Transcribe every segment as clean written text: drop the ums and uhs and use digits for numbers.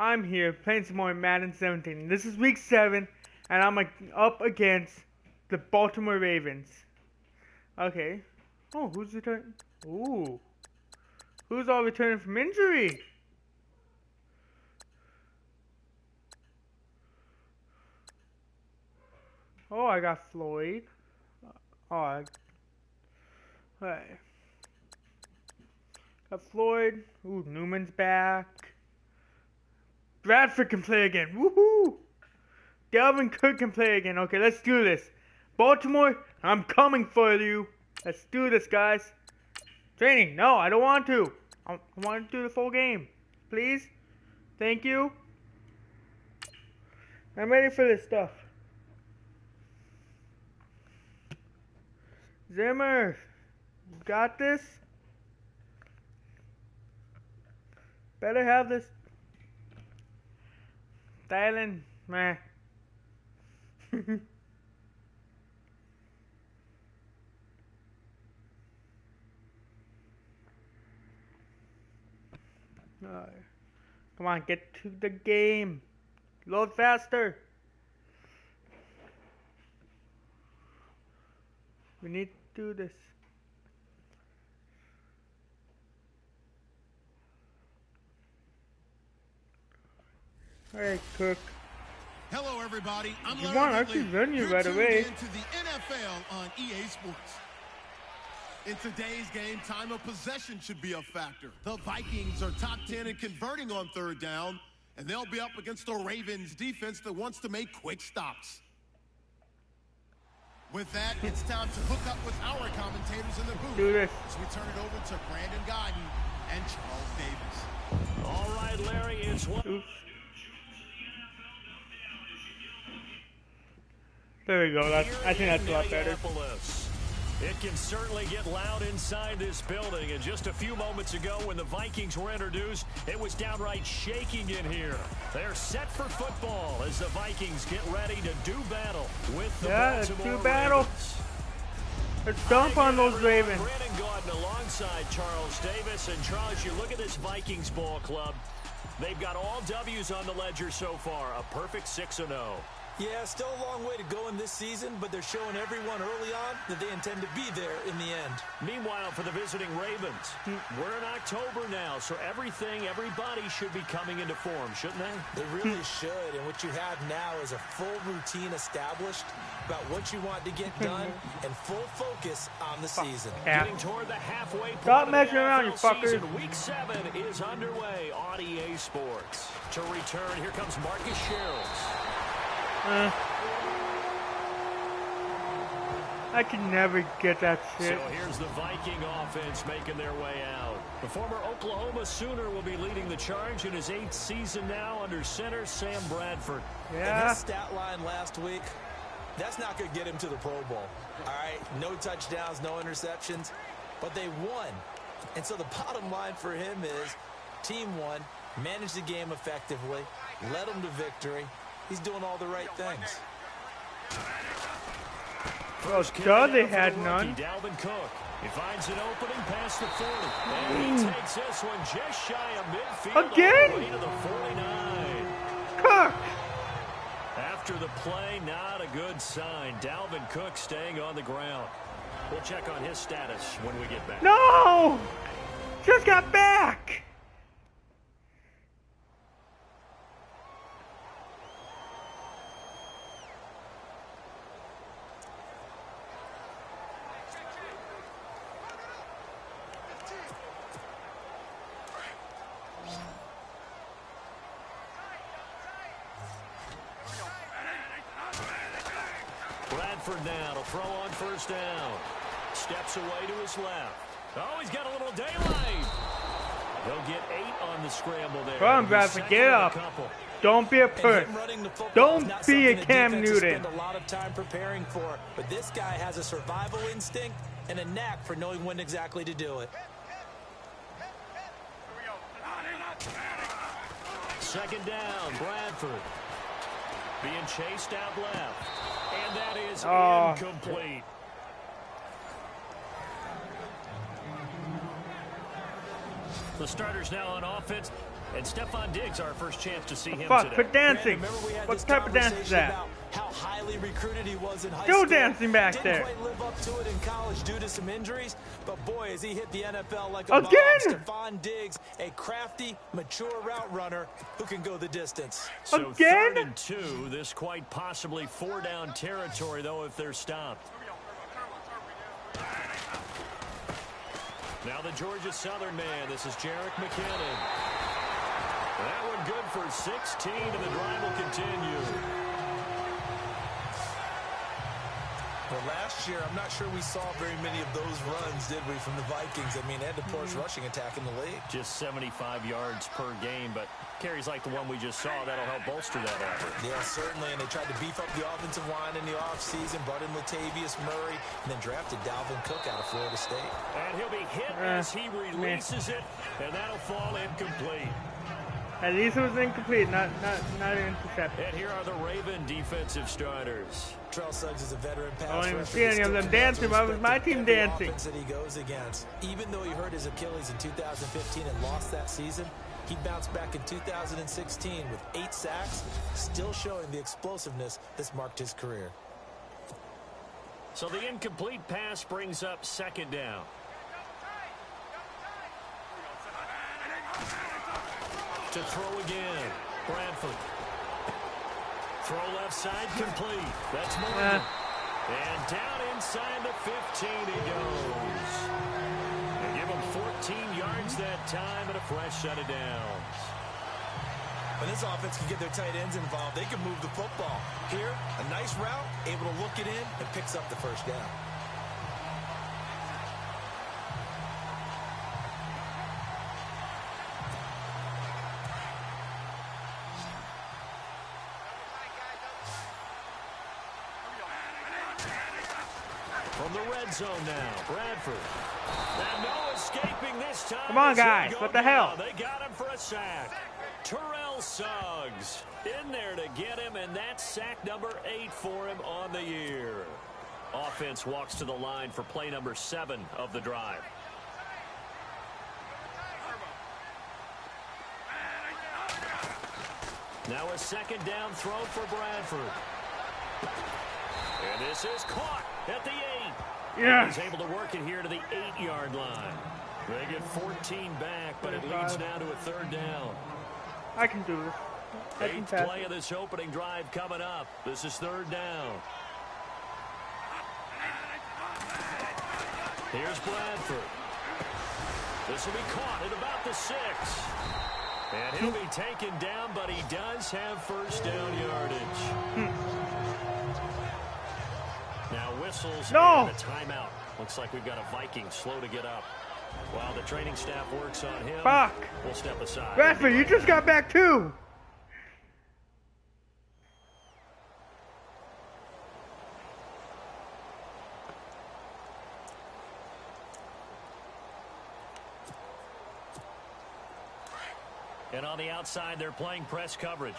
I'm here playing some more Madden 17. This is week 7, and I'm up against the Baltimore Ravens. Okay. Oh, who's returning? Ooh. Who's all returning from injury? Oh, I got Floyd. Alright. Got Floyd. Ooh, Newman's back. Bradford can play again. Woohoo! Dalvin Cook can play again. Okay, let's do this. Baltimore, I'm coming for you. Let's do this, guys. Training. No, I don't want to. I want to do the full game. Please. Thank you. I'm ready for this stuff. Zimmer, you got this? Better have this. Dylan, meh. Come on, get to the game. Load faster. We need to do this. Alright, Cook. Hello, everybody. I'm Come on, I can run you right away. Into the NFL on EA Sports. In today's game, time of possession should be a factor. The Vikings are top 10 in converting on third down, and they'll be up against the Ravens defense that wants to make quick stops. With that, it's time to hook up with our commentators in the booth. Do this. As we turn it over to Brandon Godden and Charles Davis. All right, Larry, it's one. Oops. There we go. I think that's a lot better. It can certainly get loud inside this building. And just a few moments ago when the Vikings were introduced, it was downright shaking in here. They're set for football as the Vikings get ready to do battle with the Baltimore Ravens. Let's dump on those Ravens. Brandon Gaudin alongside Charles Davis. And Charles, you look at this Vikings ball club. They've got all W's on the ledger so far. A perfect 6-0. Yeah, still a long way to go in this season, but they're showing everyone early on that they intend to be there in the end. Meanwhile, for the visiting Ravens, we're in October now, so everybody should be coming into form, shouldn't they? They really should, and what you have now is a full routine established about what you want to get done and full focus on the season. Yeah. Getting toward the halfway point. Stop messing around, you fuckers. Week 7 is underway on EA Sports. To return, here comes Marcus Sherrills. I can never get that shit. So here's the Viking offense making their way out. The former Oklahoma Sooner will be leading the charge in his 8th season now under center Sam Bradford. Yeah. And his stat line last week, that's not going to get him to the Pro Bowl. All right, no touchdowns, no interceptions, but they won. And so the bottom line for him is team won, managed the game effectively, led them to victory. He's doing all the right things. Oh, God, they had none. Dalvin Cook. He finds an opening past the 40. And he takes this one just shy of midfield. Again? All the way to the 49. Cook! After the play, not a good sign. Dalvin Cook staying on the ground. We'll check on his status when we get back. No! Just got back! Bradford now to throw on first down. Steps away to his left. Oh, he's got a little daylight. He'll get 8 on the scramble there. Come on, Bradford, get up. Don't be a puss. Don't be a Cam Newton. Spend a lot of time preparing for, but this guy has a survival instinct and a knack for knowing when exactly to do it. Second down, Bradford. Being chased out left. And that is incomplete. The starters now on offense. And Stephon Diggs, our first chance to see him Fuck, today. quit dancing. Remember we had What this type of dance is conversation that? about how highly recruited he was in high Still school. dancing back Didn't there. quite live up to it in college due to some injuries, but boy, as he hit the NFL like a Again? bomb. Stephon Diggs, a crafty, mature route runner who can go the distance. So Again? 3rd and 2, this quite possibly 4-down territory, though, if they're stopped. Now the Georgia Southern man, this is Jerick McKinnon. That one good for 16, and the drive will continue. Well, last year, I'm not sure we saw very many of those runs, did we, from the Vikings? I mean, they had the poorest rushing attack in the league. Just 75 yards per game, but carries like the one we just saw, that'll help bolster that effort. Yeah, certainly, and they tried to beef up the offensive line in the offseason, brought in Latavius Murray, and then drafted Dalvin Cook out of Florida State. And he'll be hit as he releases it, and that'll fall incomplete. At least it was incomplete, not an interception. And here are the Raven defensive starters. Terrell Suggs is a veteran pass I don't even rusher see any of them dancing. Why was my team dancing? Offense that he goes against. Even though he hurt his Achilles in 2015 and lost that season, he bounced back in 2016 with 8 sacks, still showing the explosiveness that's marked his career. So the incomplete pass brings up 2nd down. To throw again, Bradford. Throw left side, complete. That's Morgan. And down inside the 15 he goes. They give him 14 yards that time and a fresh set of downs. When this offense can get their tight ends involved, they can move the football. Here, a nice route, able to look it in, and picks up the 1st down. From the red zone now, Bradford. And no escaping this time. Come on, guys. What the hell? They got him for a sack. Terrell Suggs in there to get him, and that's sack number 8 for him on the year. Offense walks to the line for play number 7 of the drive. Now a 2nd down throw for Bradford. And this is caught at the 8. Yeah. He's able to work it here to the 8-yard line. They get 14 back, but it leads now to a 3rd down. I can do this. I can 8th pass play it. of this opening drive coming up. This is 3rd down. Here's Bradford. This will be caught at about the 6. And he'll be taken down, but he does have 1st down yardage. Now whistles No! and a timeout. Looks like we've got a Viking slow to get up. While the training staff works on him, Fuck. we'll step aside. Bradford, you just got back too. And on the outside, they're playing press coverage.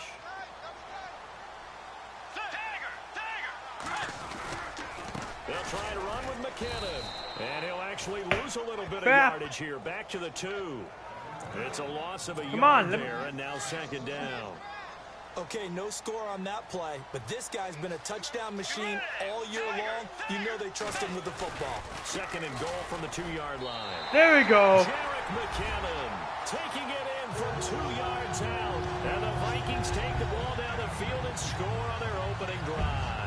They'll try to run with McKinnon. And he'll actually lose a little bit of yardage here. Back to the 2. It's a loss of a yard there, and now 2nd down. Okay, no score on that play, but this guy's been a touchdown machine all year long. You know they trust him with the football. 2nd and goal from the 2-yard line. There we go. Jerick McKinnon taking it in from 2 yards out. And the Vikings take the ball down the field and score on their opening drive.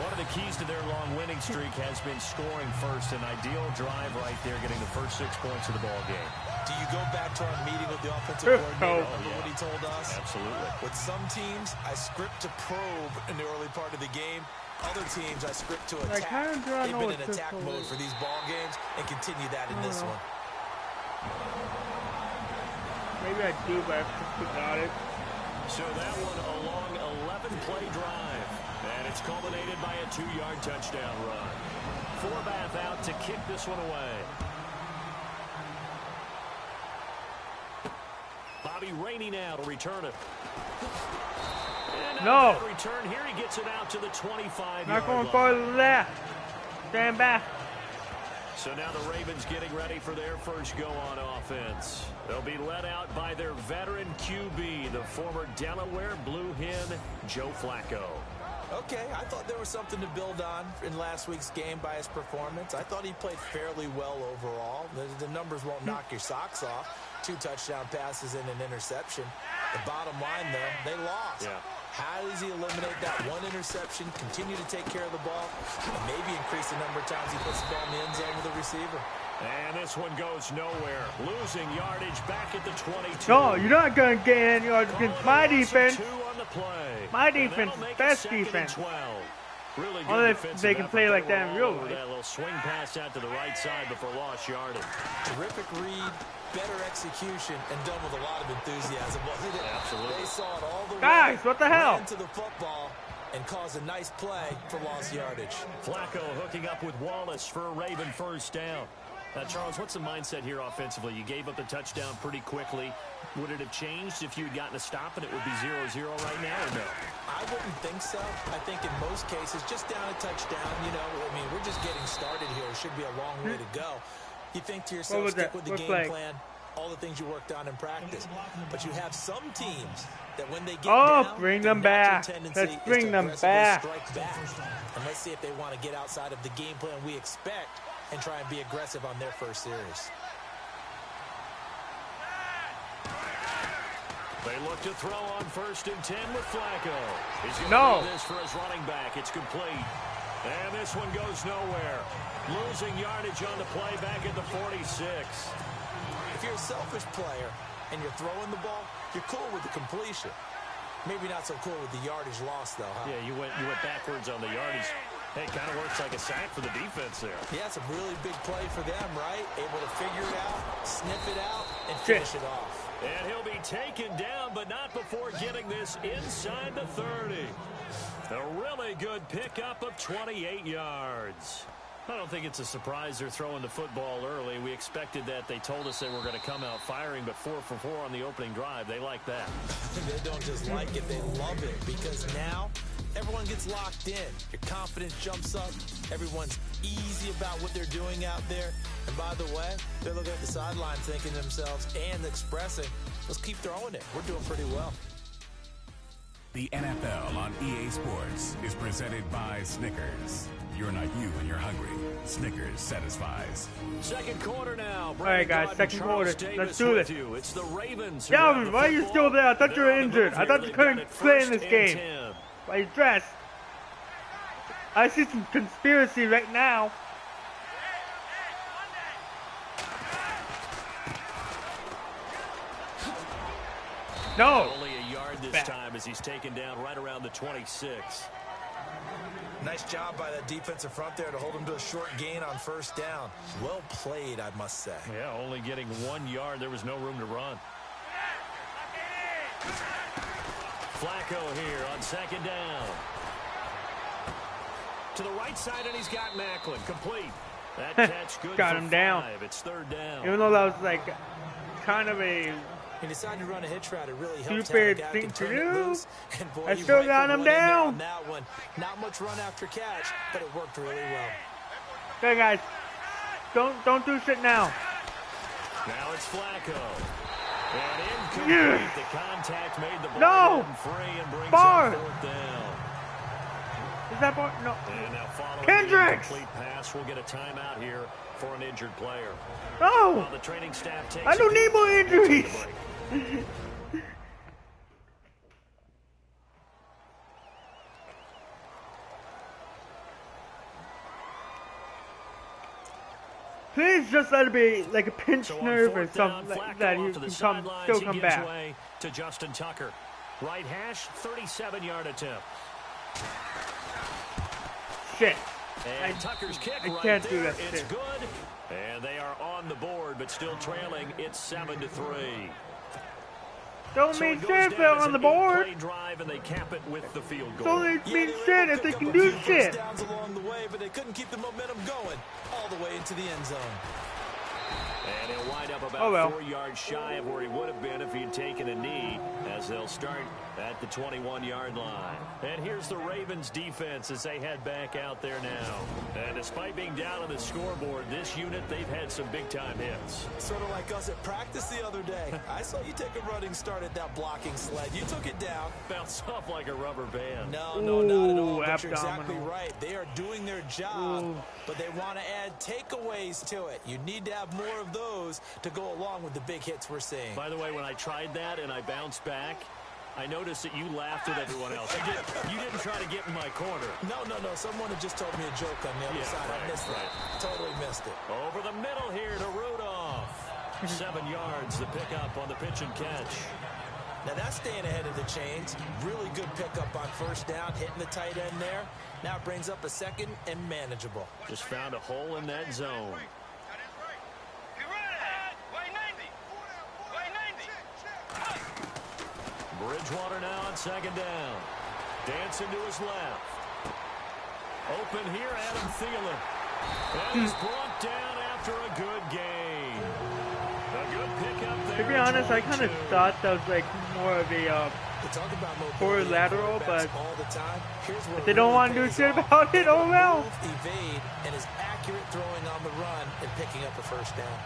One of the keys to their long winning streak has been scoring first. An ideal drive right there, getting the first 6 points of the ball game. Do you go back to our meeting with the offensive coordinator? Oh, What he told us? Absolutely. With some teams, I script to probe in the early part of the game. Other teams, I script to attack. They've been in attack mode for these ball games and continue that in this one. Maybe I do, but I just forgot it. So that one a long 11-play drive. And it's culminated by a 2-yard touchdown run. Forbath out to kick this one away. Bobby Rainey now to return it. No. Return here, he gets it out to the 25-yard Not going line. far left. Stand back. So now the Ravens getting ready for their first go on offense. They'll be led out by their veteran QB, the former Delaware Blue Hen, Joe Flacco. Okay, I thought there was something to build on in last week's game by his performance. I thought he played fairly well overall. The numbers won't knock your socks off. 2 touchdown passes and an interception. The bottom line, though, they lost. Yeah. How does he eliminate that one interception, continue to take care of the ball, and maybe increase the number of times he puts the ball in the end zone with the receiver? And this one goes nowhere. Losing yardage back at the 22. No, you're not going to get any yards against my defense. 2 on the play. My defense is best defense. Really Only good if they can play like that in real life. That little swing pass out to the right side before lost yardage. Terrific read, better execution, and done with a lot of enthusiasm, wasn't it? Absolutely. They saw it all the way. Guys, what the hell? Ran to the football and caused a nice play for lost yardage. Flacco hooking up with Wallace for a Raven first down. Now, Charles, what's the mindset here offensively? You gave up the touchdown pretty quickly. Would it have changed if you had gotten a stop and it would be 0-0 right now, or no? I wouldn't think so. I think in most cases, just down a touchdown, you know, I mean, we're just getting started here. It should be a long way to go. You think to yourself, stick with the game plan, all the things you worked on in practice. But you have some teams that when they get down, bring them back. Let's bring them back. Strike back. And let's see if they want to get outside of the game plan we expect and try and be aggressive on their first series. They look to throw on 1st and 10 with Flacco. He's going to do this for his running back. It's complete. And this one goes nowhere. Losing yardage on the play back at the 46. If you're a selfish player and you're throwing the ball, you're cool with the completion. Maybe not so cool with the yardage loss, though, huh? Yeah, you went backwards on the yardage. Hey, it kind of works like a sack for the defense there. Yeah, it's a really big play for them, right? Able to figure it out, sniff it out, and finish it off. And he'll be taken down, but not before getting this inside the 30. A really good pickup of 28 yards. I don't think it's a surprise they're throwing the football early. We expected that. They told us they were going to come out firing, but 4 for 4 on the opening drive. They like that. They don't just like it, they love it, because now everyone gets locked in. Your confidence jumps up. Everyone's easy about what they're doing out there. And by the way, they're looking at the sideline thinking to themselves and expressing, let's keep throwing it. We're doing pretty well. The NFL on EA Sports is presented by Snickers. You're not you when you're hungry. Snickers satisfies. Second quarter now. All right, guys, second quarter. Let's do this. It's the Ravens. Dalvin, why are you still there? I thought you were injured. I thought you couldn't play in this game. Why are you dressed? I see some conspiracy right now. No. Only a yard this time as he's taken down right around the 26. Nice job by that defensive front there to hold him to a short gain on first down. Well played, I must say. Yeah, only getting 1 yard. There was no room to run. Flacco here on second down. To the right side, and he's got Macklin. Complete. That catch good. Got for him down. 5. It's third down. Even though that was like kind of a He decided to run a hitch route. It really helps stupid have a guy thing can to turn it do, loose. And boy, I he still got rifled him one in there down. on that one. Not much run after catch, but it worked really well. Okay, guys, don't do shit now. Now it's Flacco. And incomplete. The contact made the ball free and brings up fourth down. Is that Bar? No. And now following Kendricks! the incomplete pass, we'll get a timeout here for an injured player. No. While the training staff takes I don't need more injuries. Please just let it be like a pinched nerve or something like that. You can still come back. Way to Justin Tucker. Right hash, 37-yard attempt. Shit. And Tucker's kick I right can't there. do that It's shit. good. And they are on the board, but still trailing. It's 7-3. Don't So mean it goes shit if down they're as on the an board. 8-play drive, and they cap it with the field goal. Don't mean they shit were able if to they pick can up a do few shit. first downs along the way, but they couldn't keep the momentum going all the way into the end zone. And he'll wind up about Oh, well. 4 yards shy of where he would have been if he'd taken a knee, as they'll start at the 21-yard line. And here's the Ravens defense as they head back out there now. And despite being down on the scoreboard, this unit, they've had some big-time hits. Sort of like us at practice the other day. I saw you take a running start at that blocking sled. You took it down. Bounced off like a rubber band. No, not at all. Ooh, But you're exactly abdominal. right. They are doing their job, Ooh. but they want to add takeaways to it. You need to have more of those to go along with the big hits we're seeing. By the way, when I tried that and I bounced back, I noticed that you laughed at everyone else. You didn't try to get in my corner. No. Someone had just told me a joke on the other side. right, I missed right. it. Totally missed it. Over the middle here to Rudolph. 7 yards, the pickup on the pitch and catch. Now that's staying ahead of the chains. Really good pickup on first down, hitting the tight end there. Now it brings up a second and manageable. Just found a hole in that zone. Bridgewater now on second down. Dancing to his left. Open here, Adam Thielen. And he's brought down after a good gain. A good pickup there. To be honest, I kind of thought that was like more of a forward lateral, but all the time. Here's where if they don't want to do shit about it, oh well. Move, evade, and is accurate throwing on the run and picking up a first down.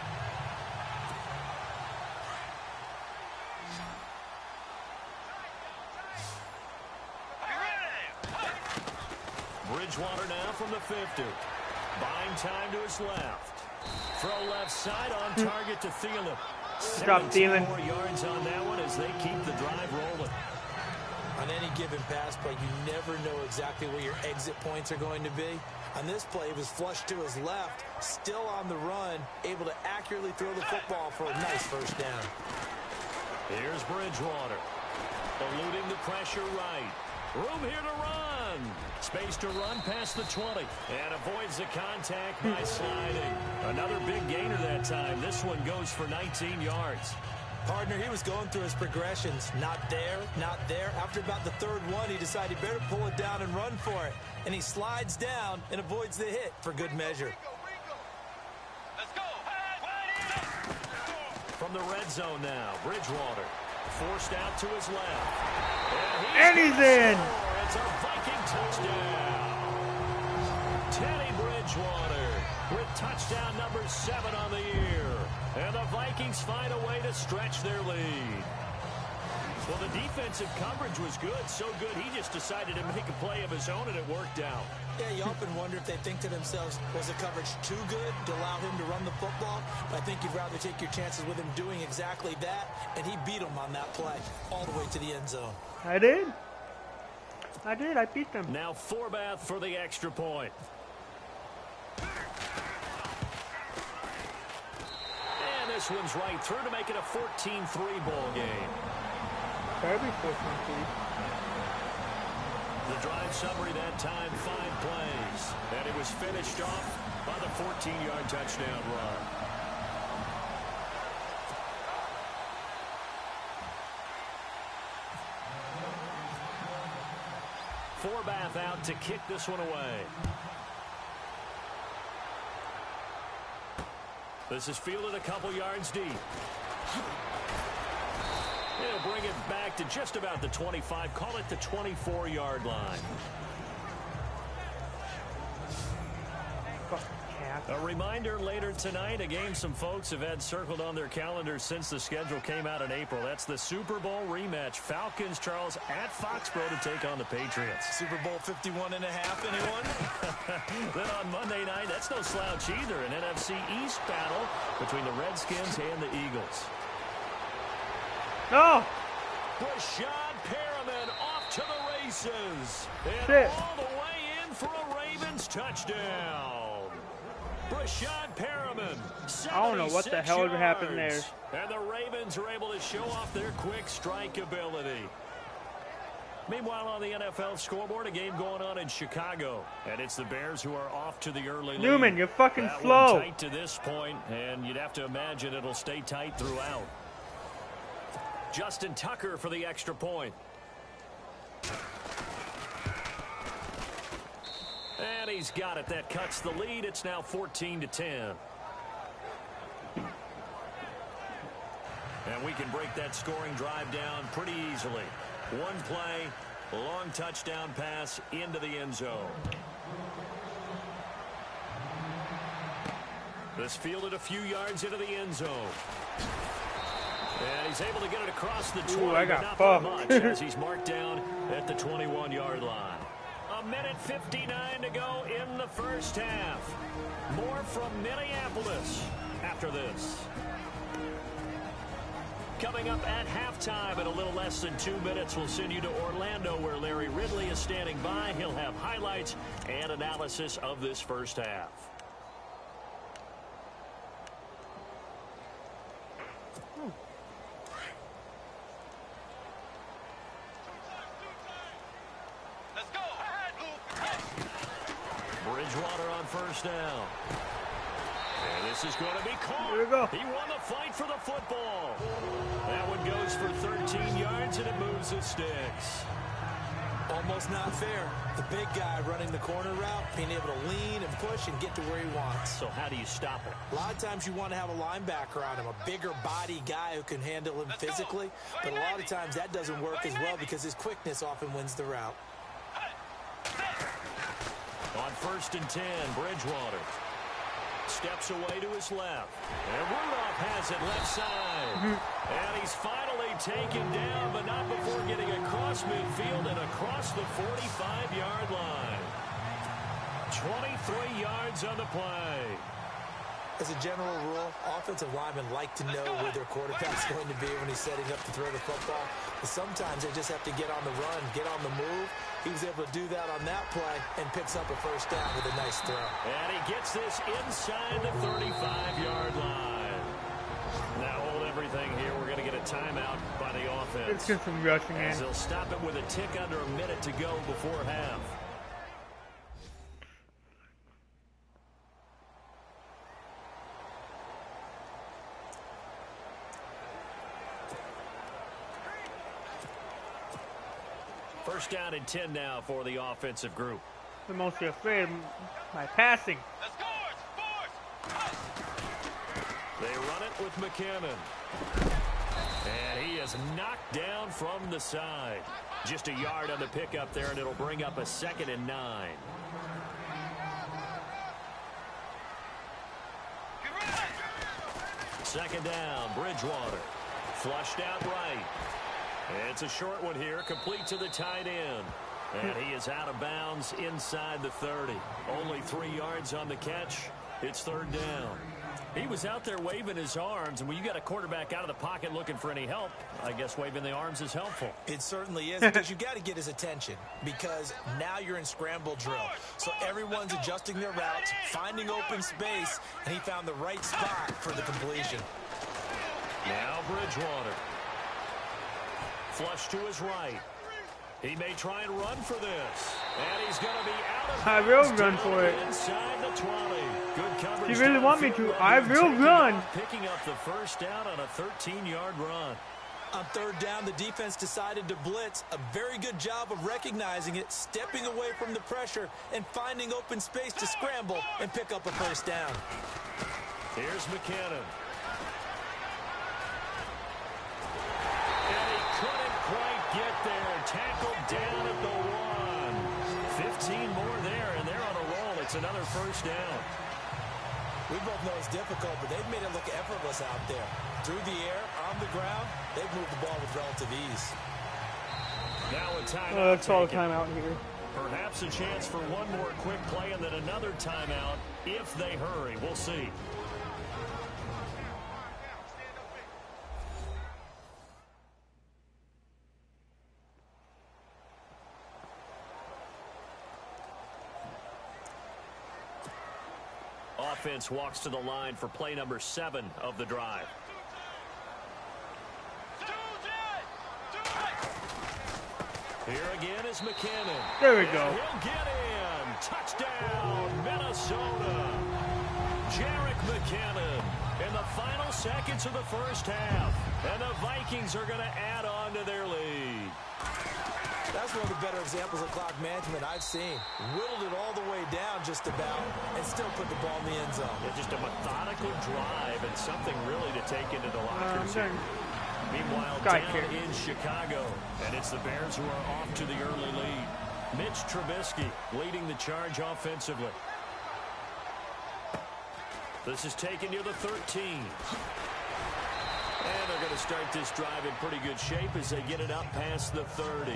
Bridgewater now from the 50. Buying time to his left. Throw left side on target to Thielen. Drop 17 Thielen. more yards on that one as they keep the drive rolling. On any given pass play, you never know exactly where your exit points are going to be. On this play, it was flushed to his left, still on the run, able to accurately throw the football for a nice first down. Here's Bridgewater. Eluding the pressure right. Room here to run. Space to run past the 20. And avoids the contact by sliding. Another big gainer that time. This one goes for 19 yards. Partner, he was going through his progressions. Not there, not there. After about the third one, he decided better pull it down and run for it. And he slides down and avoids the hit for good measure. From the red zone now, Bridgewater. Forced out to his left. And he's in. It's a Viking touchdown. Teddy Bridgewater with touchdown number 7 on the year. And the Vikings find a way to stretch their lead. Well, the defensive coverage was good, so good he just decided to make a play of his own, and it worked out. Yeah, you often wonder if they think to themselves, was the coverage too good to allow him to run the football? But I think you'd rather take your chances with him doing exactly that, and he beat him on that play all the way to the end zone. I did. I beat them. Now Forbath for the extra point. And this one's right through to make it a 14-3 ball game. Better be 14-3. The drive summary that time, 5 plays. And it was finished off by the 14-yard touchdown run. Forbath out to kick this one away. This is fielded a couple yards deep. He'll bring it back to just about the 25. Call it the 24-yard line. A reminder later tonight, a game some folks have had circled on their calendars since the schedule came out in April. That's the Super Bowl rematch. Falcons, Charles, at Foxborough to take on the Patriots. Super Bowl 51 and a half, anyone? Then on Monday night, that's no slouch either. An NFC East battle between the Redskins and the Eagles. No! Rashad Perriman off to the races. And Shit. all the way in for a Ravens touchdown. Rashad Perriman, I don't know what the hell happened there. And the Ravens are able to show off their quick strike ability. Meanwhile, on the NFL scoreboard, a game going on in Chicago. And it's the Bears who are off to the early lead. Newman, you're fucking That slow. one tight to this point, and you'd have to imagine it'll stay tight throughout. Justin Tucker for the extra point. And he's got it. That cuts the lead. It's now 14-10. And we can break that scoring drive down pretty easily. One play, long touchdown pass into the end zone. This fielded a few yards into the end zone. And he's able to get it across the 20, but not by much as he's marked down at the 21-yard line. A minute 59 to go in the first half. More from Minneapolis after this. Coming up at halftime in a little less than 2 minutes, we'll send you to Orlando where Larry Ridley is standing by. He'll have highlights and analysis of this first half. Bridgewater on first down. And this is going to be caught. Here we go. He won the fight for the football. That one goes for 13 yards, and it moves the sticks. Almost not fair. The big guy running the corner route, being able to lean and push and get to where he wants. So how do you stop it? A lot of times you want to have a linebacker on him, a bigger body guy who can handle him physically. But a lot of times that doesn't work as well because his quickness often wins the route. On 1st and 10, Bridgewater steps away to his left. And Rudolph has it left side. And he's finally taken down, but not before getting across midfield and across the 45-yard line. 23 yards on the play. As a general rule, offensive linemen like to know where their quarterback's going to be when he's setting up to throw the football. But sometimes they just have to get on the run, get on the move. He was able to do that on that play and picks up a first down with a nice throw. And he gets this inside the 35-yard line. Now hold everything here. We're going to get a timeout by the offense. Let's get some rushing in. As they'll stop it with a tick under a minute to go before half. First down and 10 now for the offensive group. They're mostly afraid of my passing. They run it with McKinnon. And he is knocked down from the side. Just a yard on the pickup there, and it'll bring up a 2nd and 9. Second down, Bridgewater. Flushed out right. It's a short one here, complete to the tight end. And he is out of bounds inside the 30. Only 3 yards on the catch. It's 3rd down. He was out there waving his arms, and when you got a quarterback out of the pocket looking for any help, I guess waving the arms is helpful. It certainly is, because you got to get his attention, because now you're in scramble drill. So everyone's adjusting their routes, finding open space, and he found the right spot for the completion. Now Bridgewater. Flush to his right. He may try and run for this. And he's going to be out of I will run for it. Inside the 20. Good coverage. If you really want me to, I will run. Picking up the first down on a 13-yard run. On 3rd down, the defense decided to blitz. A very good job of recognizing it, stepping away from the pressure, and finding open space to scramble and pick up a first down. Here's McKinnon. And he couldn't quite get there. Tackled down at the 1. 15 more there, and they're on a roll. It's another first down. We both know it's difficult, but they've made it look effortless out there. Through the air, on the ground, they've moved the ball with relative ease. Now a timeout. Let's call a timeout here. Perhaps a chance for one more quick play and then another timeout if they hurry. We'll see. Offense walks to the line for play number 7 of the drive. Here again is McKinnon. There we go. And he'll get in. Touchdown, Minnesota. Jerick McKinnon in the final seconds of the first half. And the Vikings are going to add on to their lead. That's one of the better examples of clock management I've seen. Whittled it all the way down just about and still put the ball in the end zone. Yeah, just a methodical drive and something really to take into the locker room. Meanwhile, God, down in Chicago, and it's the Bears who are off to the early lead. Mitch Trubisky leading the charge offensively. This is taken near the 13. And they're going to start this drive in pretty good shape as they get it up past the 30.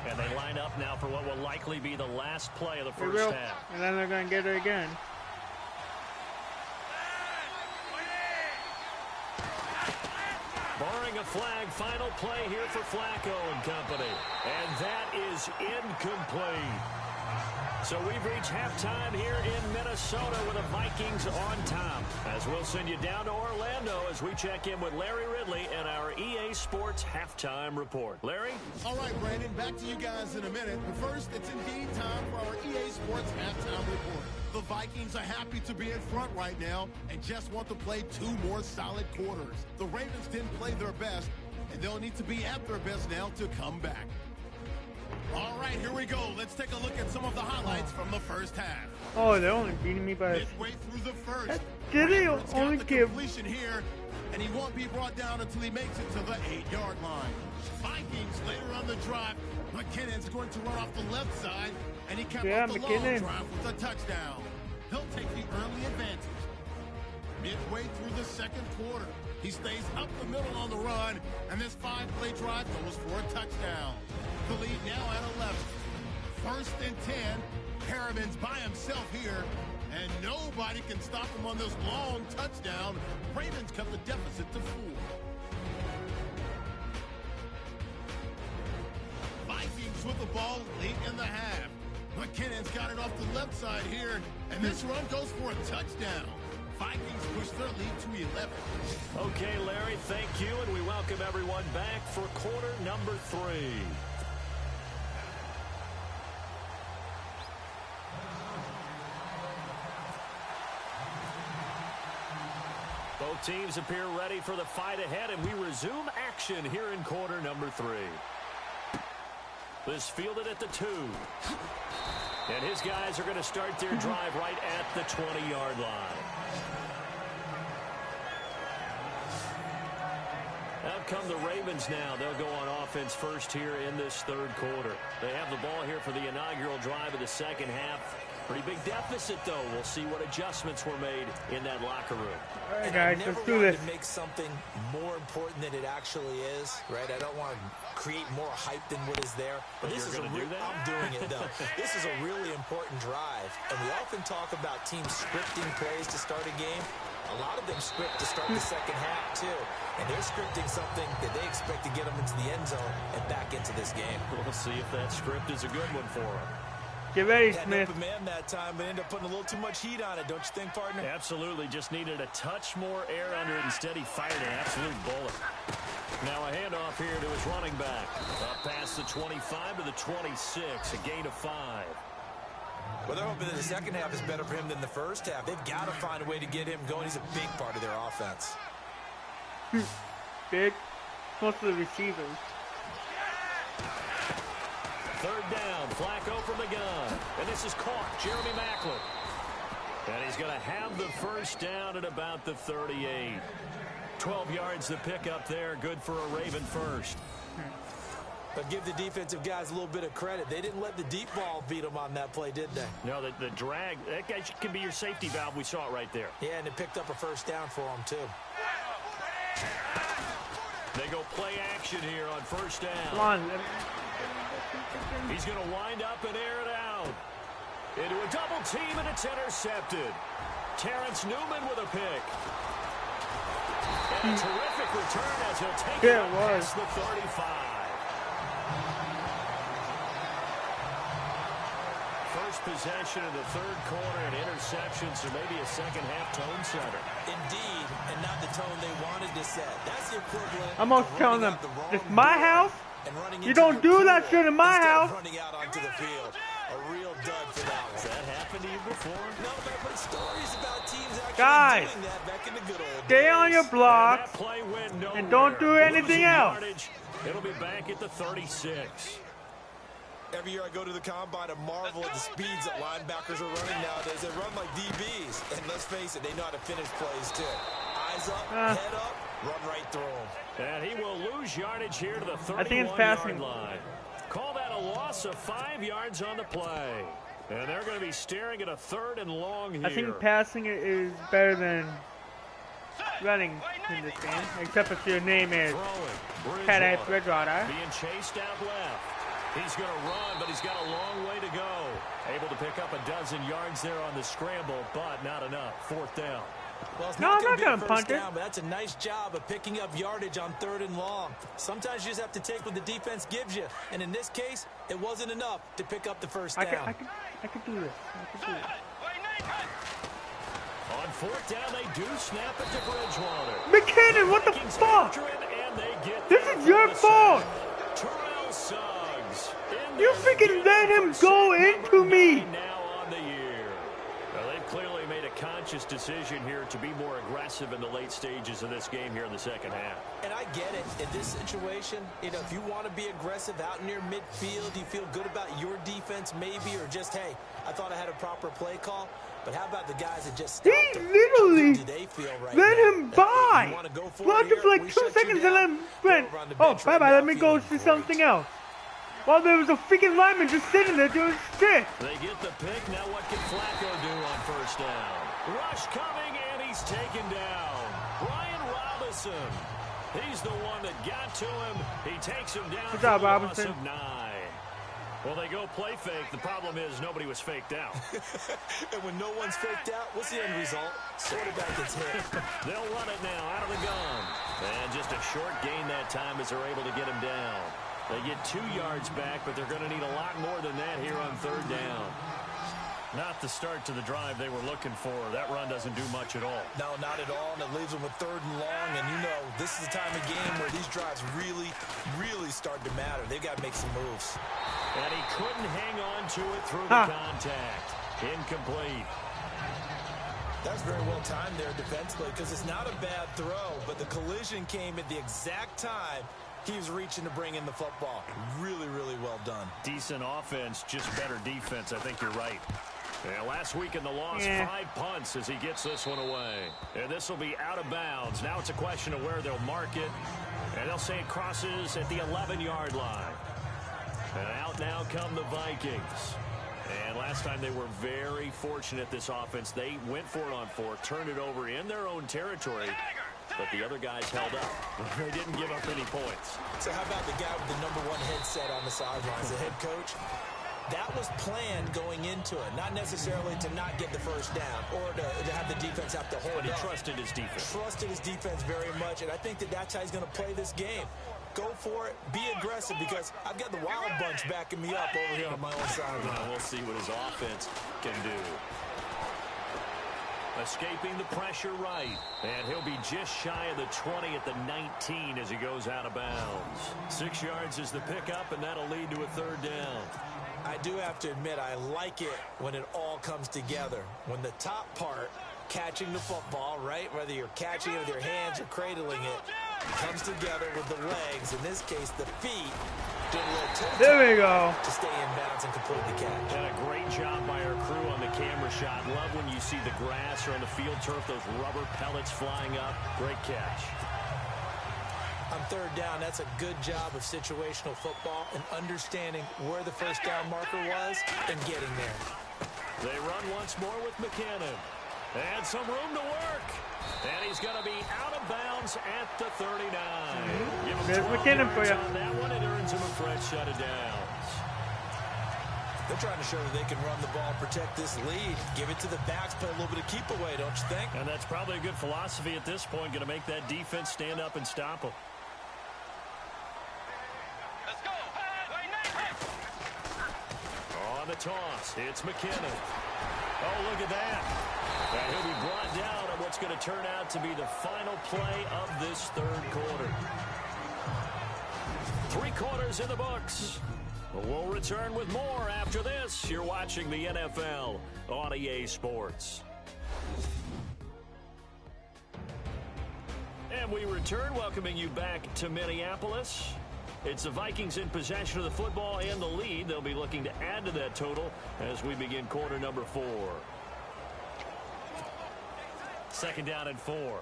And they line up now for what will likely be the last play of the first half. And then they're going to get it again. Barring a flag, final play here for Flacco and company. And that is incomplete. So we've reached halftime here in Minnesota with the Vikings on top. As we'll send you down to Orlando as we check in with Larry Ridley and our EA Sports Halftime Report. Larry? All right, Brandon, back to you guys in a minute. But first, it's indeed time for our EA Sports Halftime Report. The Vikings are happy to be in front right now and just want to play 2 more solid quarters. The Ravens didn't play their best, and they'll need to be at their best now to come back. All right, here we go. Let's take a look at some of the highlights from the first half. Oh, they're only beating me by... Midway through the first, Did they Bradford's only got the give... completion here, and he won't be brought down until he makes it to the 8-yard line. Vikings later on the drive. McKinnon's going to run off the left side, and he kept off the long drive with a touchdown. He'll take the early advantage. Midway through the second quarter, he stays up the middle on the run, and this 5-play drive goes for a touchdown. The lead now at 11. 1st and 10. Harriman's by himself here, and nobody can stop him on this long touchdown. Ravens cut the deficit to 4. Vikings with the ball late in the half. McKinnon's got it off the left side here, and this run goes for a touchdown. Vikings push their lead to 11. Okay, Larry, thank you, and we welcome everyone back for quarter number 3. Both teams appear ready for the fight ahead, and we resume action here in quarter number 3. This fielded at the 2. And his guys are going to start their drive right at the 20-yard line. Out come the Ravens now. They'll go on offense first here in this third quarter. They have the ball here for the inaugural drive of the second half. Pretty big deficit, though. We'll see what adjustments were made in that locker room. All right, guys, let's do this. To make something more important than it actually is, right? I don't want to create more hype than what is there. But this is I'm doing it, though. This is a really important drive. And we often talk about teams scripting plays to start a game. A lot of them script to start the second half, too. And they're scripting something that they expect to get them into the end zone and back into this game. We'll see if that script is a good one for them. Get ready, Smith. Open man that time, but ended up putting a little too much heat on it, don't you think, partner? Absolutely. Just needed a touch more air under it. Instead, he fired an absolute bullet. Now a handoff here to his running back. Up past the 25 to the 26, a gain of 5. Well, they're hoping that the second half is better for him than the first half. They've got to find a way to get him going. He's a big part of their offense. Big. Most of the receivers. Third down, Flacco from the gun. And this is caught, Jeremy Maclin. And he's going to have the first down at about the 38. 12 yards to pick up there, good for a Raven first. But give the defensive guys a little bit of credit. They didn't let the deep ball beat them on that play, did they? No, the drag, that guy can be your safety valve. We saw it right there. Yeah, and it picked up a first down for them, too. They go play action here on first down. Come on. He's going to wind up and air it out. Into a double team, and it's intercepted. Terrence Newman with a pick. And a terrific return as he'll take it past the 35. First possession of the third quarter and interception, so maybe a second half tone setter. Indeed, and not the tone they wanted to set. That's the equivalent. I'm almost telling them, it's my house. You don't do that shit in my house. Running out onto the field. A real dud for that one. Has that happened to you before? No, but stories about teams actually Guys, doing that back in the good old stay days. on your blocks and don't do anything else. It'll be back at the 36. Every year I go to the combine and marvel at the speeds that linebackers are running nowadays. They run like DBs. And let's face it, they know how to finish plays, too. Eyes up, head up, run right through him. And he will lose yardage here to the I think it's passing. 31-yard line. Call that a loss of 5 yards on the play. And they're going to be staring at a 3rd and long here. I think passing is better than running in this game, except if your name is Kenneth Bridgewater. Being chased out left. He's going to run, but he's got a long way to go. Able to pick up a dozen yards there on the scramble, but not enough. 4th down. Well, it's No, not I'm not going gonna to punt it. down, but that's a nice job of picking up yardage on 3rd and long. Sometimes you just have to take what the defense gives you, and in this case, it wasn't enough to pick up the first down. I could do this. I could do this. On 4th down, they do snap it to Bridgewater. McKinnon, what the Vikings fuck? after it, and they get This there is for your the fault. sack. Terrell Suggs. in You there to freaking get let it him for go sack into number me. 9 now on the year. Well, they've clearly made a conscious decision here to be more aggressive in the late stages of this game here in the second half. And I get it. In this situation, if you want to be aggressive out near midfield, you feel good about your defense maybe, or just, hey, I thought I had a proper play call. But how about the guys that just stopped He them? literally Do they feel right let now? him by. You wanna go for Blocked it him for here? like We 2 shut you seconds and down. then went, Go around the oh, bench right bye-bye, now, let me go feeling to great. something else. While there was a freaking lineman just sitting there doing shit. They get the pick. Now what can Flacco do on first down? Rush coming, and he's taken down. Brian Robinson. He's the one that got to him. He takes him down Good for job, a loss Robinson. of 9. Well, they go play fake. The problem is nobody was faked out. And when no one's faked out, what's the end result? Quarterback gets hit. They'll run it now out of the gun. And just a short gain that time as they're able to get him down. They get 2 yards back, but they're going to need a lot more than that here on third down. Not the start to the drive they were looking for. That run doesn't do much at all. No, not at all, and it leaves them with 3rd and long, and this is the time of game where these drives really, really start to matter. They've got to make some moves. And he couldn't hang on to it through the contact. Incomplete. That's very well timed there defensively because it's not a bad throw, but the collision came at the exact time he was reaching to bring in the football. Really, really well done. Decent offense, just better defense. I think you're right. Yeah, last week in the loss, 5 punts as he gets this one away. And this will be out of bounds. Now it's a question of where they'll mark it. And they'll say it crosses at the 11-yard line. And out now come the Vikings. And last time they were very fortunate, this offense. They went for it on 4th, turned it over in their own territory. But the other guys held up. They didn't give up any points. So how about the guy with the #1 headset on the sidelines, the head coach? That was planned going into it, not necessarily to not get the first down or to have the defense have to hold But he up. trusted his defense. Trusted his defense very much, and I think that's how he's going to play this game. Go for it. Be aggressive because I've got the Wild Bunch backing me up over here on my own sideline. We'll see what his offense can do. Escaping the pressure right. And he'll be just shy of the 20 at the 19 as he goes out of bounds. 6 yards is the pickup, and that'll lead to a 3rd down. I do have to admit, I like it when it all comes together. When the top part, catching the football, right, whether you're catching it with your hands or cradling it, comes together with the legs, in this case the feet, doing a little toe There we go. to stay in bounds and complete the catch. And a great job by our crew on the camera shot. Love when you see the grass or on the field turf, those rubber pellets flying up. Great catch. On 3rd down, that's a good job of situational football and understanding where the first down marker was and getting there. They run once more with McKinnon. And some room to work. And he's going to be out of bounds at the 39. Give him There's 12 McKinnon for yards you. on that one. It earns him a fresh set of downs. They're trying to show that they can run the ball, protect this lead, give it to the backs, play a little bit of keep away, don't you think? And that's probably a good philosophy at this point. Going to make that defense stand up and stop him. On the toss, it's McKinnon. Oh, look at that. And he'll be brought down on what's going to turn out to be the final play of this 3rd quarter. 3 quarters in the books. We'll return with more after this. You're watching the NFL on EA Sports. And we return, welcoming you back to Minneapolis. It's the Vikings in possession of the football and the lead. They'll be looking to add to that total as we begin quarter number 4. 2nd down and 4.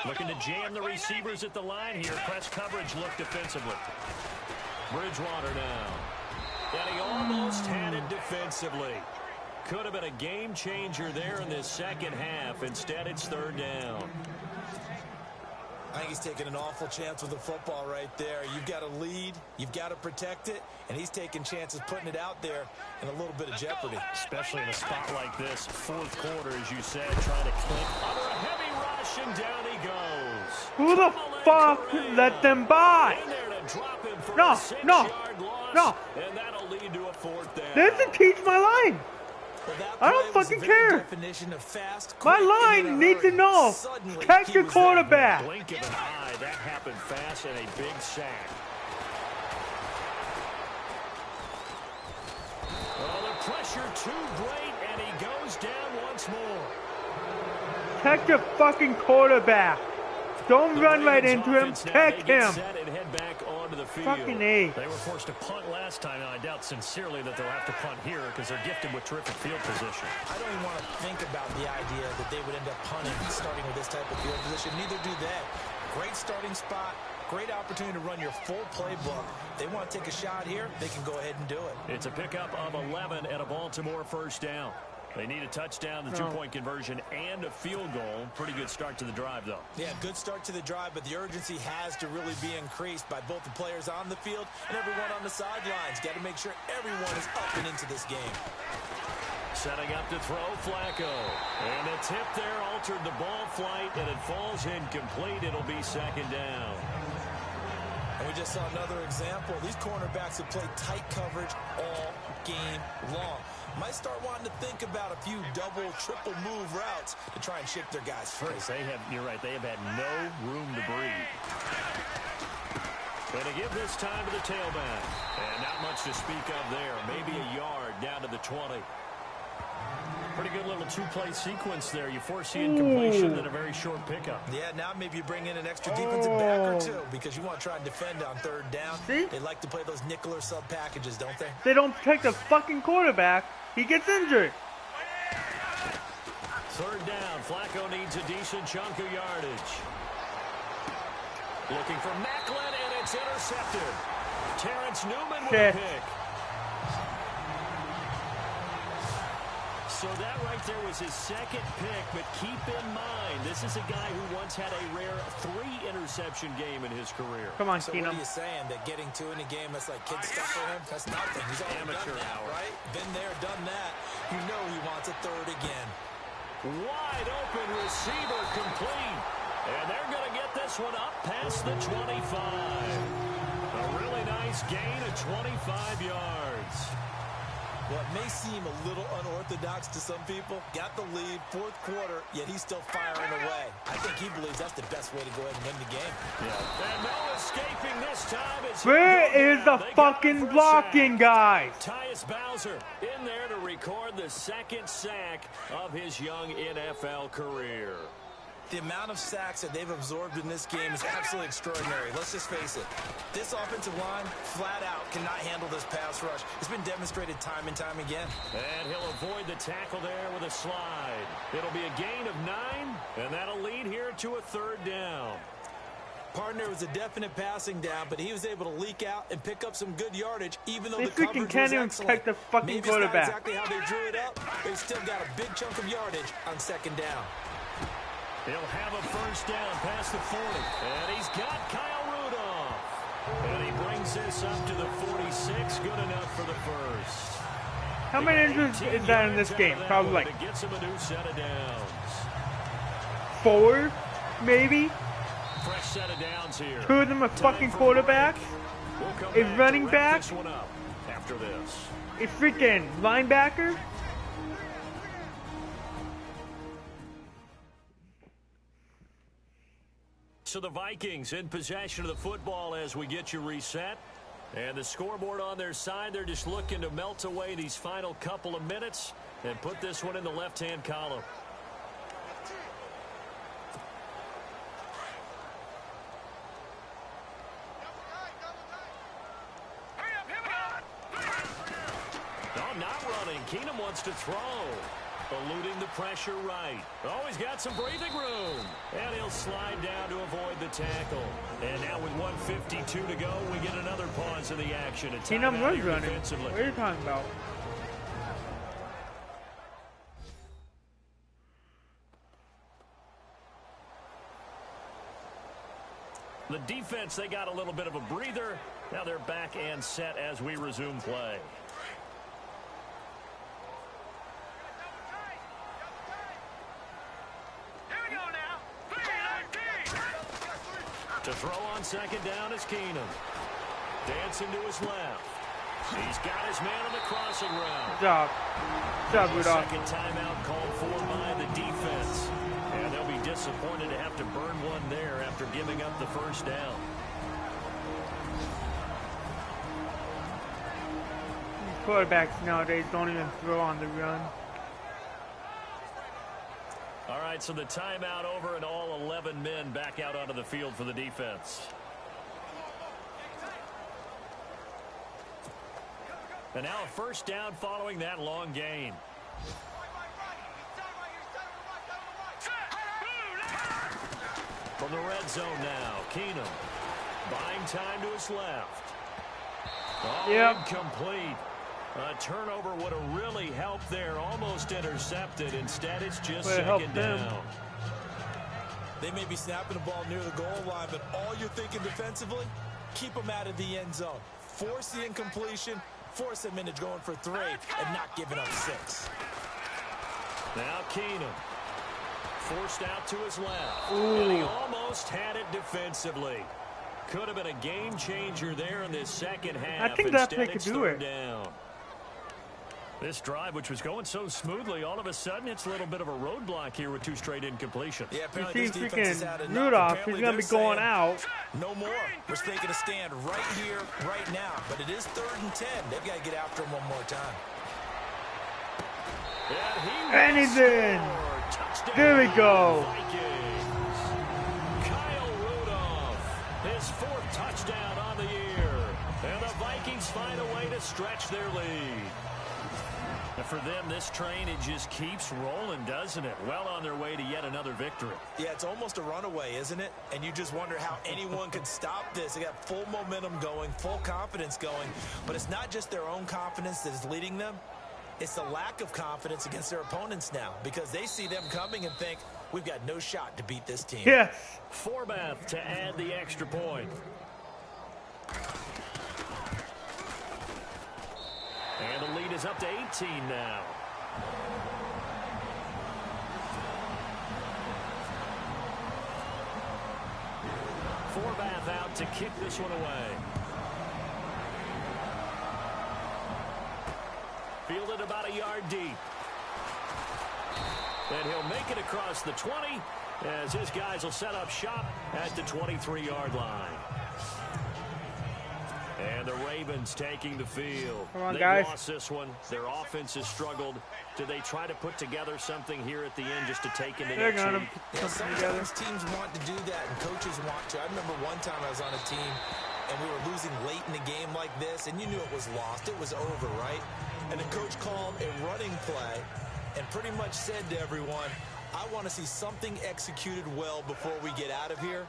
Looking to jam the receivers at the line here. Press coverage look defensively. Bridgewater now. And he almost had it defensively. Could have been a game changer there in this second half. Instead, it's third down. I think he's taking an awful chance with the football right there. You've got to lead, you've got to protect it, and he's taking chances putting it out there in a little bit of jeopardy. Especially in a spot like this, fourth quarter, as you said, trying to clip under a heavy rush, and down he goes. Who the fuck let them by? No. And that'll lead to a fourth down. This is teach my line. I don't fucking care. My line needs to know. Catch your quarterback. Blink of an eye, that happened fast and a big sack. Oh, the pressure too great, and he goes down once more. Catch your fucking quarterback. Don't run right into him. Catch him. Fucking A. They were forced to punt last time, and I doubt sincerely that they'll have to punt here because they're gifted with terrific field position. I don't even want to think about the idea that they would end up punting starting with this type of field position. Neither do they. Great starting spot. Great opportunity to run your full playbook. They want to take a shot here, they can go ahead and do it. It's a pickup of 11 and a Baltimore first down. They need a touchdown, the two-point conversion, and a field goal. Pretty good start to the drive, though. Yeah, good start to the drive, but the urgency has to really be increased by both the players on the field and everyone on the sidelines. Got to make sure everyone is up and into this game. Setting up to throw, Flacco. And a tip there altered the ball flight, and it falls incomplete. It'll be second down. And we just saw another example. These cornerbacks have played tight coverage all game long. Might start wanting to think about a few double, triple move routes to try and shake their guys free. You're right, they have had no room to breathe. And to give this time to the tailback. And not much to speak of there. Maybe a yard down to the 20. Pretty good little two-play sequence there. You foresee incompletion and a very short pickup. Yeah, now maybe you bring in an extra defensive back or two because you want to try and defend on third down. See? They like to play those nickel or sub packages, don't they? They don't protect the fucking quarterback. He gets injured. Third down. Flacco needs a decent chunk of yardage. Looking for Macklin, and it's intercepted. Terrence Newman with a pick. So that right there was his second pick, but keep in mind, this is a guy who once had a rare 3-interception game in his career. Come on, so Keenum. What are you saying? That getting 2 in a game, that's like kid stuff for him? That's nothing. He's already done that, right? Been there, done that. You know he wants a third again. Wide open receiver complete. And they're going to get this one up past the 25. A really nice gain of 25 yards. Well, it may seem a little unorthodox to some people. Got the lead, fourth quarter, yet he's still firing away. I think he believes that's the best way to go ahead and win the game. Yeah. And no escaping this time. Where is the fucking blocking, guys? Tyus Bowser in there to record the second sack of his young NFL career. The amount of sacks that they've absorbed in this game is absolutely extraordinary. Let's just face it. This offensive line, flat out, cannot handle this pass rush. It's been demonstrated time and time again. And he'll avoid the tackle there with a slide. It'll be a gain of 9, and that'll lead here to a third down. Partner was a definite passing down, but he was able to leak out and pick up some good yardage, even though They the coverage freaking can't was even excellent. protect the fucking Maybe quarterback. it's not exactly how they drew it up, but they still got a big chunk of yardage on second down. He'll have a first down past the 40. And he's got Kyle Rudolph. And he brings this up to the 46. Good enough for the first. How many injuries is that in this game? Probably like It gets him a new set of downs. 4, maybe. Fresh set of downs here. 2 of them are fucking quarterbacks. A running back. This one up after this. A freaking linebacker. So the Vikings in possession of the football as we get you reset. And the scoreboard on their side, they're just looking to melt away these final couple of minutes and put this one in the left-hand column. Oh, not running. Keenum wants to throw. Eluding the pressure right. Oh, he's got some breathing room. And he'll slide down to avoid the tackle. And now with 1:52 to go, we get another pause in the action. A Keenum timeout was here running. defensively. What are you talking about? The defense, they got a little bit of a breather. Now they're back and set as we resume play. To throw on second down is Keenum. Dancing to his left. He's got his man on the crossing route. Good job. Good job, Rudolph. Second timeout called for by the defense. And they'll be disappointed to have to burn one there after giving up the first down. These quarterbacks nowadays don't even throw on the run. All right, so the timeout over and all 11 men back out onto the field for the defense. And now a first down following that long gain. From the red zone now, Keenum buying time to his left. Oh, incomplete. A turnover would have really helped there. Almost intercepted. Instead, it's just second down. They may be snapping the ball near the goal line, but all you're thinking defensively, keep them out of the end zone. Force the incompletion, force them into going for 3, and not giving up 6. Now Keenum. Forced out to his left. Ooh. And he almost had it defensively. Could have been a game changer there in this second half. I think that Instead, they could it's do third it. down. This drive, which was going so smoothly, all of a sudden it's a little bit of a roadblock here with 2 straight incompletions. Yeah, You apparently see this defense has freaking had enough. Rudolph, Apparently he's going to be they're going saying, out. no more. We're taking a stand right here, right now. But it is 3rd and 10. They've got to get after him one more time. And he's in. There we go. Vikings. Kyle Rudolph, his 4th touchdown on the year. And the Vikings find a way to stretch their lead. And for them, this train, it just keeps rolling, doesn't it? Well on their way to yet another victory. Yeah, it's almost a runaway, isn't it? And you just wonder how anyone could stop this. They got full momentum going, full confidence going. But it's not just their own confidence that is leading them. It's the lack of confidence against their opponents now, because they see them coming and think, we've got no shot to beat this team. Yes. Forbath to add the extra point. And the lead is up to 18 now. Forbath out to kick this one away. Fielded about a yard deep. And he'll make it across the 20 as his guys will set up shop at the 23-yard line. And the Ravens taking the field. Come on, They guys. lost this one. Their offense has struggled. Do they try to put together something here at the end just to take into They're next going week? to Yeah, put them together. sometimes teams want to do that, and coaches want to. I remember one time I was on a team, and we were losing late in the game like this, and you knew it was lost. It was over, right? And the coach called a running play and pretty much said to everyone, I want to see something executed well before we get out of here.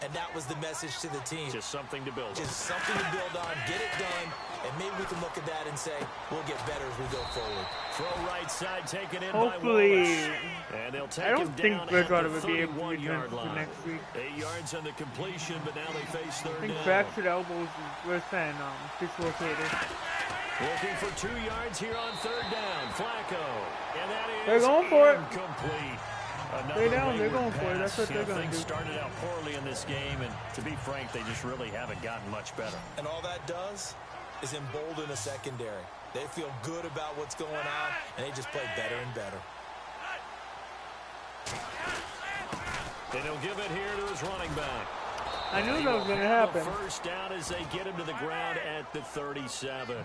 And that was the message to the team. Just something to build on. Just something to build on, get it done, and maybe we can look at that and say, we'll get better as we go forward. Throw right side taken in Hopefully. by Wallace. And they'll take I don't him think down Bridgewater at the would be able to return 31-yard for line. next week. 8 yards on the completion, but now they face I third think down. fractured elbows is worse than dislocated. Looking for 2 yards here on third down. Flacco. And that is They're going for it. incomplete. They're down, they're wayward going for it. That's what pass. they're going to Things do. started out poorly in this game, and to be frank, they just really haven't gotten much better. And all that does is embolden a secondary. They feel good about what's going on, and they just play better and better. And he'll give it here to his running back. I knew that was going to Have happen. a first down as they get him to the ground at the 37.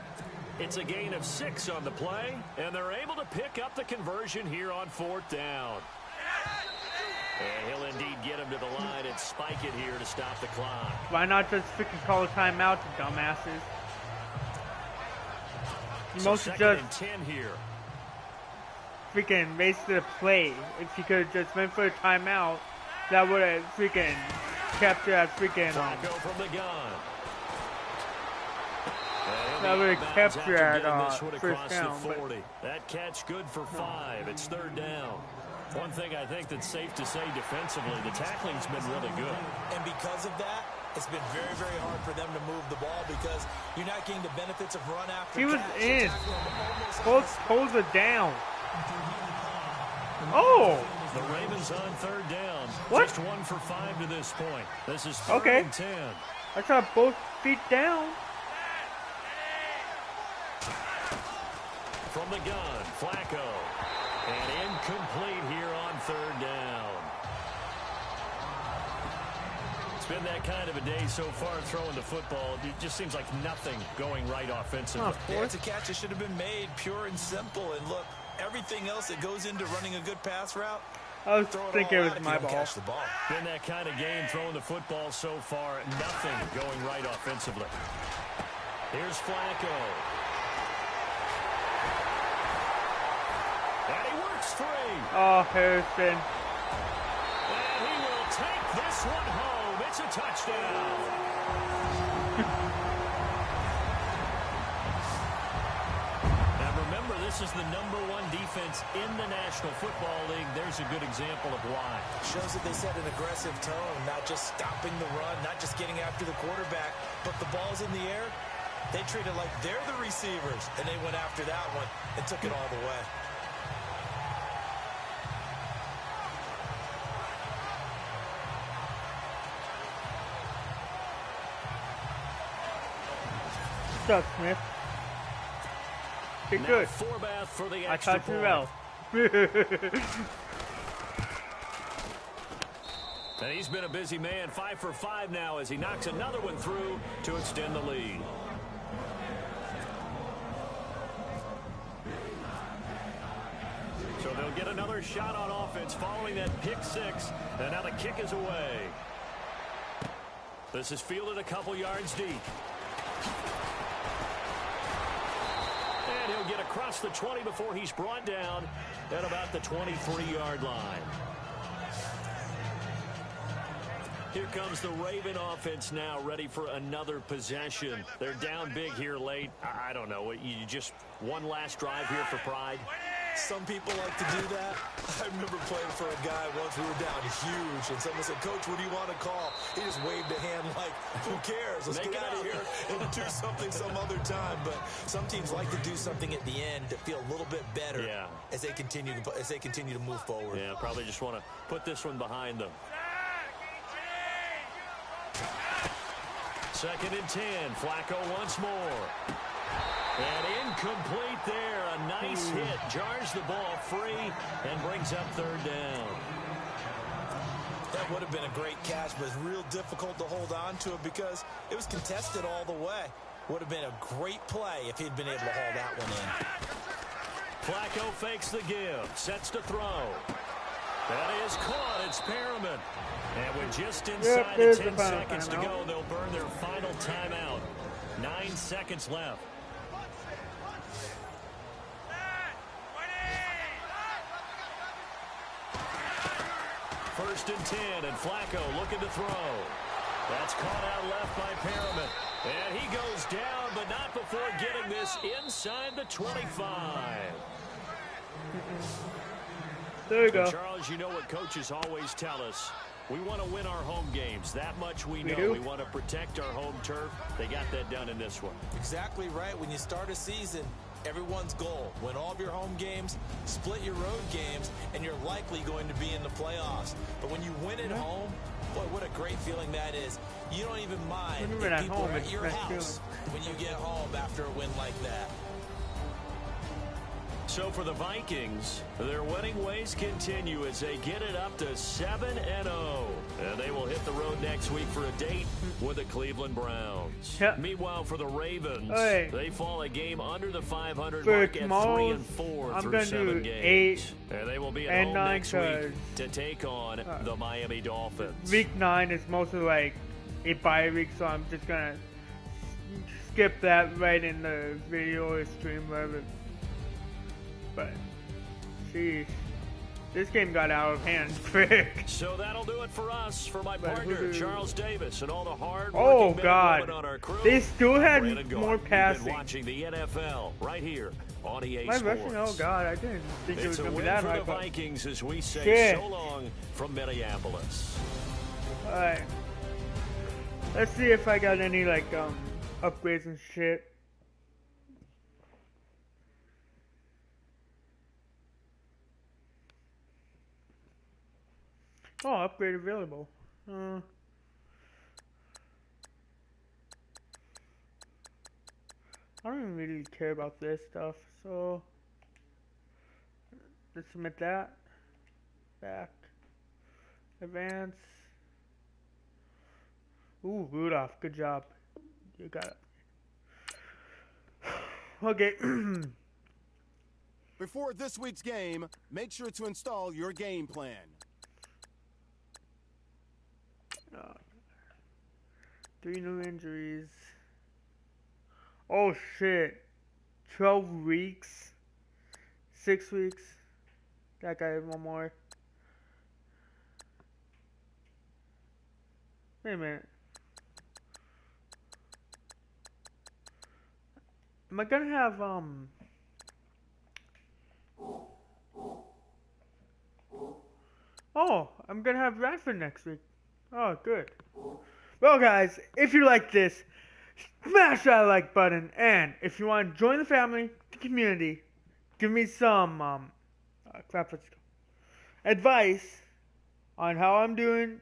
It's a gain of 6 on the play, and they're able to pick up the conversion here on 4th down. And he'll indeed get him to the line and spike it here to stop the clock. Why not just freaking call a timeout, you dumbasses? You So mostly second just and 10 here. freaking wasted a play. If he could have just went for a timeout, that would have freaking kept that freaking. Flacco from the gun. That would have kept that first down. That catch good for 5. It's 3rd down. One thing I think that's safe to say defensively, the tackling's been really good. And because of that, it's been very, very hard for them to move the ball because you're not getting the benefits of run after he was catch. in. Both holes are down. Oh! The Ravens on 3rd down. What? Just 1 for 5 to this point. This is 3rd okay. and 10. I saw both feet down. From the gun, Flacco. And incomplete here on 3rd down. It's been that kind of a day so far throwing the football. It just seems like nothing going right offensively. Yeah, it's a catch that should have been made, pure and simple. And look, everything else that goes into running a good pass route, I was thinking it was my ball. Catch the ball. Been that kind of game throwing the football so far. Nothing going right offensively. Here's Flacco. And he works free. Oh, Harrison. And he will take this one home. It's a touchdown. Now remember, this is the #1 defense in the National Football League. There's a good example of why. Shows that they set an aggressive tone, not just stopping the run, not just getting after the quarterback, but the ball's in the air. They treat it like they're the receivers, and they went after that one and took it all the way. What's up, Smith? Be good. Forbath for the I extra caught you point. well. And he's been a busy man. 5 for 5 now as he knocks another one through to extend the lead. So they'll get another shot on offense following that pick 6. And now the kick is away. This is fielded a couple yards deep. And he'll get across the 20 before he's brought down at about the 23-yard line. Here comes the Raven offense now, ready for another possession. They're down big here late. I don't know. You just one last drive here for pride? Some people like to do that. I remember playing for a guy once. We were down huge, and someone said, "Coach, what do you want to call?" He just waved a hand like, "Who cares? Let's get out of here and do something some other time." But some teams like to do something at the end to feel a little bit better as they continue to move forward. Yeah, probably just want to put this one behind them. 2nd and 10. Flacco once more. And incomplete there. A nice hit. Jars the ball free and brings up 3rd down. That would have been a great catch, but it's real difficult to hold on to it because it was contested all the way. Would have been a great play if he'd been able to haul that one in. Flacco fakes the give. Sets to throw. That is caught. It's Perriman. And with just inside the 10 seconds to go, they'll burn their final timeout. 9 seconds left. First and 10, and Flacco looking to throw. That's caught out left by Perriman. And he goes down, but not before getting this inside the 25. There you go. And Charles, you know what coaches always tell us. We want to win our home games. That much we know. We want to protect our home turf. They got that done in this one. Exactly right. When you start a season, everyone's goal, win all of your home games, split your road games, and you're likely going to be in the playoffs. But when you win at home, boy, what a great feeling that is. You don't even mind if people are at your house when you get home after a win like that. So for the Vikings, their winning ways continue as they get it up to 7-0. And they will hit the road next week for a date with the Cleveland Browns. Yep. Meanwhile, for the Ravens, they fall a game under the 500 for mark at tomorrow, 3-4 through gonna 7 do games. And they will be at home 9 next week to take on the Miami Dolphins. Week 9 is mostly like a bye week, so I'm just gonna skip that right in the video or stream, whatever. But Sheesh. This game got out of hand quick. So that'll do it for us. For my But partner, Charles Davis, and all the hard Oh, working men God. and women on our crew. They still had Brandon more Gaudin. You've passing. been watching the NFL right here on EA My Sports. rushing, oh god, I didn't think it was It's a going to win be that for high. the Vikings as we say Shit. so long from Minneapolis. Alright. Let's see if I got any, like, upgrades and shit. Oh, upgrade available. I don't even really care about this stuff, so let's submit that. Back. Advance. Ooh, Rudolph, good job. You got it. Okay. Before this week's game, make sure to install your game plan. 3 new injuries. Oh shit. 12 weeks. 6 weeks. That guy had one more. Wait a minute. Am I gonna have Oh, I'm gonna have Radford next week. Oh, good. Well, guys, if you like this, smash that like button, and if you want to join the family, the community, give me some advice on how I'm doing,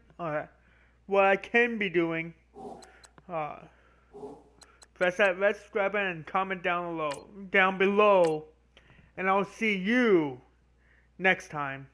what I can be doing. Press that red subscribe button and comment down below, and I'll see you next time.